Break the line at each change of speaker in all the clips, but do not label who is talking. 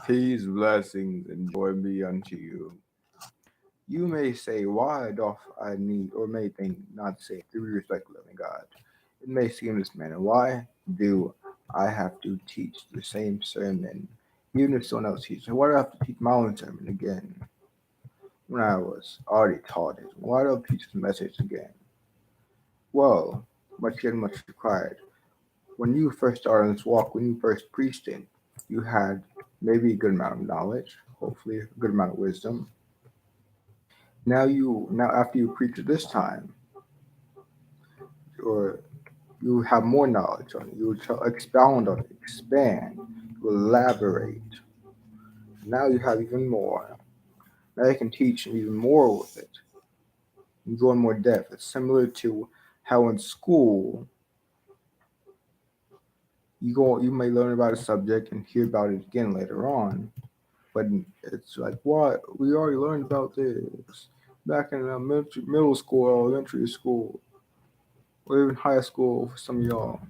Peace, blessings, and joy be unto you. You may say, why doth I need, or may think not to say, do we respect the living God? It may seem this manner. Why do I have to teach the same sermon, even if someone else teaches? Why do I have to teach my own sermon again when I was already taught it? Why do I teach the message again? Well, much yet much required. When you first started on this walk, when you first preached it, you had maybe a good amount of knowledge, hopefully a good amount of wisdom. Now after you preach it this time, or you have more knowledge on it, you expound on it, expand, you elaborate. Now you have even more. Now you can teach even more with it. You go in more depth. It's similar to how in school you may learn about a subject and hear about it again later on. But it's like, what? We already learned about this back in middle school, elementary school, or even high school for some of y'all.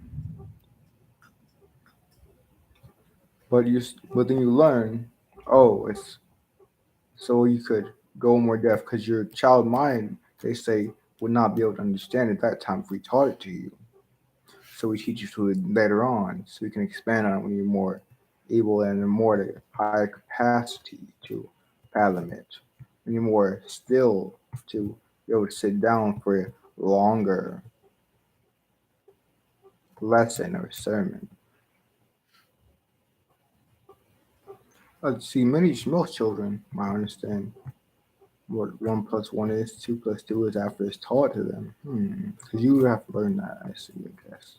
But then you learn, oh, it's so you could go more depth because your child mind, they say, would not be able to understand at that time if we taught it to you. So we teach you to it later on, so you can expand on it when you're more able and more higher capacity to fathom it. When you're more still to be able to sit down for a longer lesson or sermon. See, most children might understand what 1 plus 1 is, 2 plus 2 is after it's taught to them. Because you have to learn that, I see, I guess.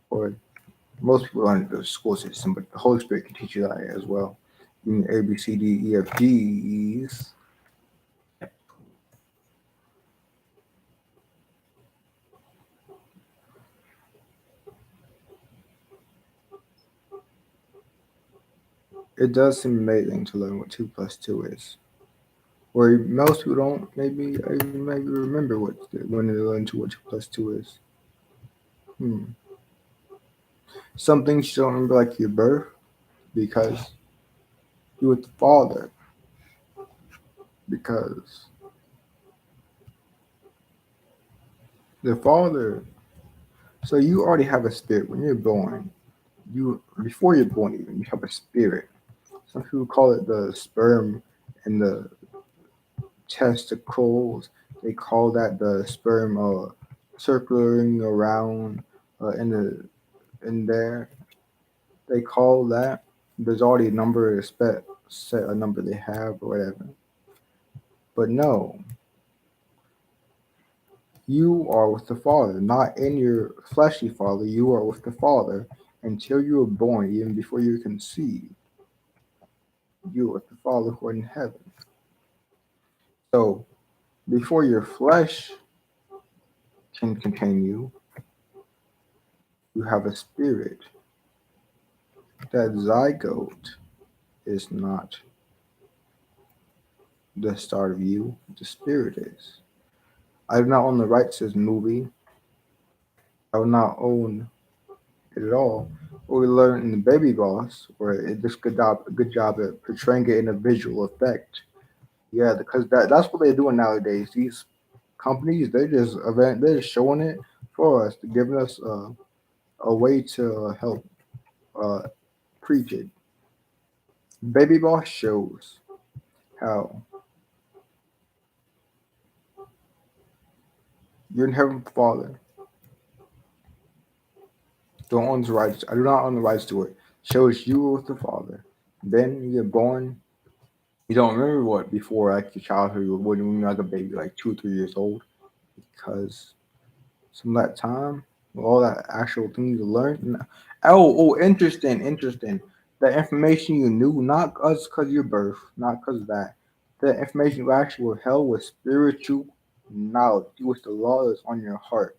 Or most people learn the school system, but the Holy Spirit can teach you that as well. A, B, C, D, E, F, G's. It does seem amazing to learn what 2 plus 2 is. Or most people don't maybe remember when they learn to what 2 plus 2 is. Hmm. Some things you don't remember, like your birth, because you with the Father. Because the Father. So you already have a spirit when you're born. You before you're born even you have a spirit. Some people call it the sperm and the testicles. They call that the sperm circling around in there. They call that. There's already a number set a number they have or whatever. But no, you are with the Father, not in your fleshy father. You are with the Father until you are born, even before you are conceived. You are with the Father who are in heaven. So before your flesh can contain you, you have a spirit. That zygote is not the start of you, the spirit is. I do not own the rights to this movie. I will not own it at all. What we learned in the Baby Boss, where it does a good job at portraying it in a visual effect. Yeah, because that's what they're doing nowadays. These companies, they're just showing it for us, giving us a way to help uh, preach it. Baby Boss shows how you're in heaven, Father. Don't own the rights. I do not own the rights to it. Shows you with the Father. Then you get born. You don't remember what before like your childhood when you were like a baby, like 2 or 3 years old, because some of that time, all that actual things you learned. Interesting. The information you knew, not us because of your birth, not because of that. The information you actually were held with spiritual knowledge. It was the law that's on your heart.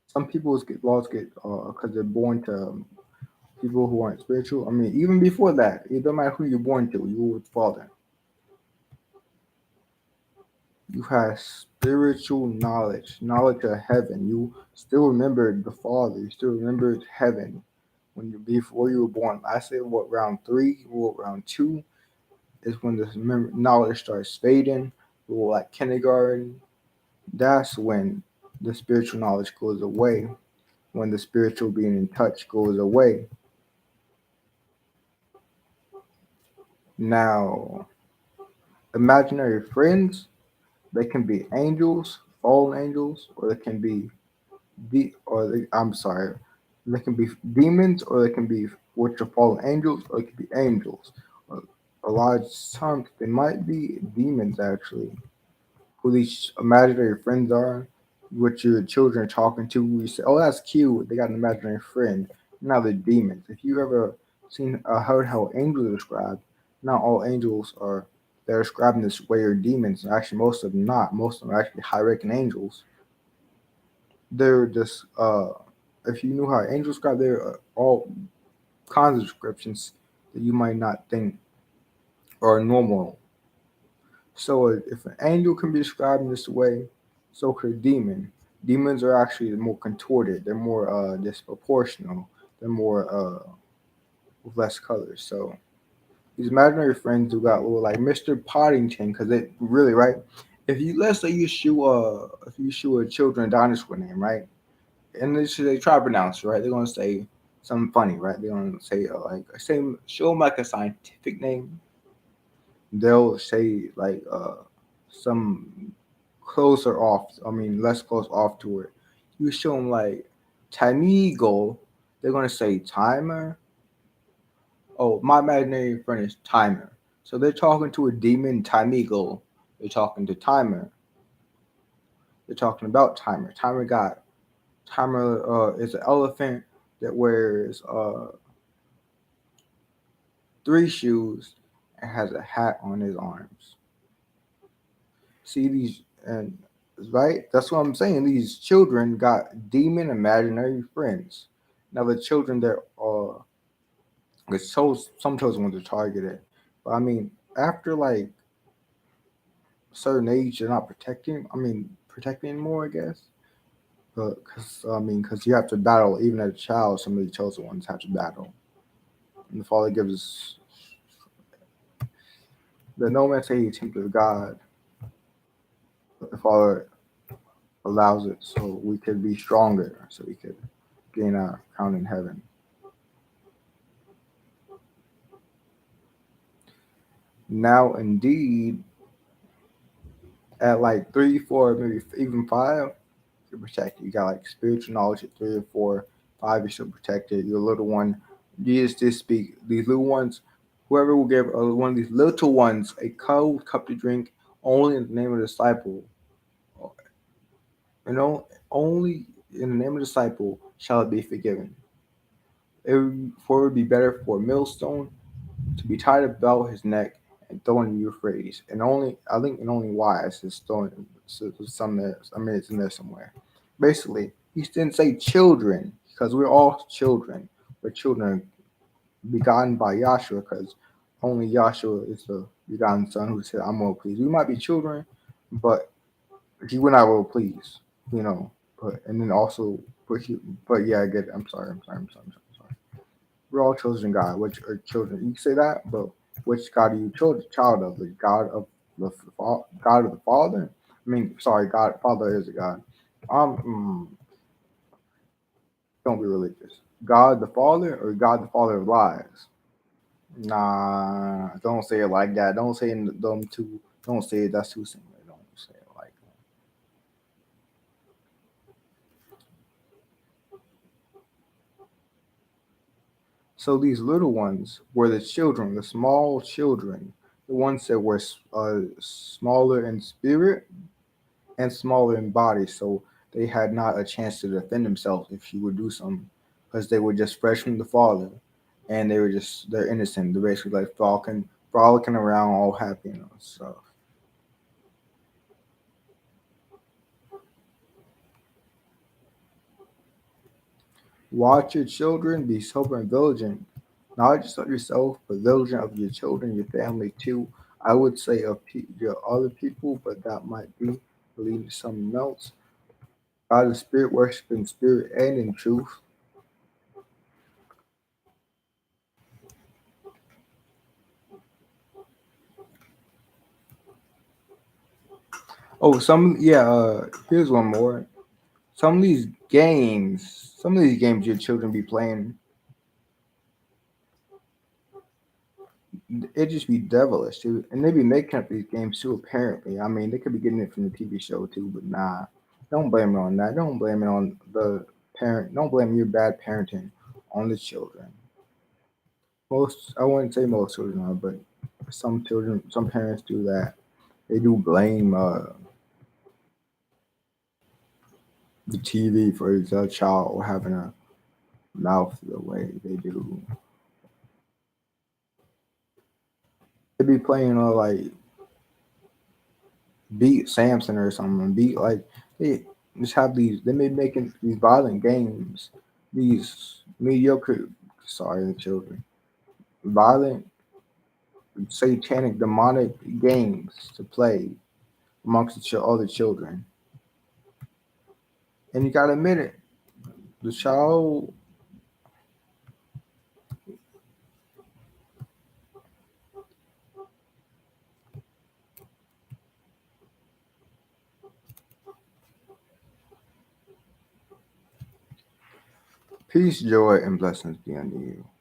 Some people get laws get because they're born to people who aren't spiritual. I mean, even before that, it don't matter who you're born to. You were father. You had spiritual knowledge, knowledge of heaven. You still remembered the Father. You still remembered heaven. when you before you were born. I said what round three, what round two is when the knowledge starts fading. Or like kindergarten, that's when the spiritual knowledge goes away. When the spiritual being in touch goes away. Now, imaginary friends, they can be angels, fallen angels, or they can be I'm sorry, they can be demons, or they can be which are fallen angels, or they can be angels. A a lot of times they might be demons actually. Who these imaginary friends are, what your children are talking to. You say, "Oh, that's cute. They got an imaginary friend." Now they're demons. If you ever seen heard how angels are described, not all angels are they're described in this way are demons. Actually, most of them not. Most of them are actually high ranking angels. They're just if you knew how angels describe, there are all kinds of descriptions that you might not think are normal. So if an angel can be described in this way, so could a demon. Demons are actually more contorted. They're more disproportional. They're more with less colors. So these imaginary friends who got little like Mr. Poddington, because it really right. If you let's say you shoot if you shoot a children dinosaur name, right, and they try to pronounce it, right, they're gonna say something funny, right? They're gonna say like same show them like a scientific name. They'll say like some closer off. I mean, less close off to it. You show them like Tamigo, they're gonna say timer. Oh, my imaginary friend is timer. So they're talking to a demon Tamigo. They're talking to timer. They're talking about timer. Timer is an elephant that wears three shoes and has a hat on his arms. See these and right? That's what I'm saying. These children got demon imaginary friends. Now the children that it's some chosen ones are targeted. But I mean, after like a certain age, they're not protecting. I mean, protecting anymore, I guess. But because you have to battle even as a child. Some of the chosen ones have to battle, and the Father gives us the no man say he tempted God, but the Father allows it so we could be stronger, so we could gain our crown in heaven. Now, indeed, at like three, four, maybe even five, you're protected. You got like spiritual knowledge at three or four, five, you're still protected. Your little one, you just speak. These little ones, whoever will give one of these little ones a cold cup to drink, only in the name of the disciple, only in the name of the disciple shall it be forgiven. For it would be better for a millstone to be tied about his neck and thrown in the Euphrates. And only I think and only wise is thrown some there. I mean it's in there somewhere. Basically, he didn't say children because we're all children. We're children begotten by Yahshua because only Yahshua is the begotten Son who said, "I'm well pleased." We might be children, but he would not well pleased, you know. But and then also, but yeah, I get it. I'm sorry. I'm sorry. We're all children of God. Which are children? You can say that, but which God are you child of? The God of the God of the Father? I mean, sorry, God Father is a God. Don't be religious. God the Father or God the Father of lies? Nah, don't say it like that. Don't say them too. Don't say it. That's too similar. Don't say it like that. So these little ones were the children, the small children, the ones that were smaller in spirit and smaller in body, so they had not a chance to defend themselves if he would do something, because they were just fresh from the father, and they're innocent. They're basically like frolicking around, all happy and stuff. Watch your children, be sober and vigilant, not just of yourself, but vigilant of your children, your family too. I would say of your other people, but that might be believing something else. God is spirit, worship in spirit and in truth. Oh, some yeah. Here's one more. Some of these games your children be playing, it just be devilish too, and they be making up these games too. Apparently, I mean, they could be getting it from the TV show too, but nah, don't blame it on that. Don't blame it on the parent. Don't blame your bad parenting on the children. Most, I wouldn't say most children are, but some children, some parents do that. They do blame the TV for their child having a mouth the way they do. They be playing like beat Samson or something. Beat like they just have these. They may making these violent games, these mediocre. Sorry, the children. Violent, satanic, demonic games to play amongst all the children. And you gotta admit it. The child. Peace, joy, and blessings be unto you.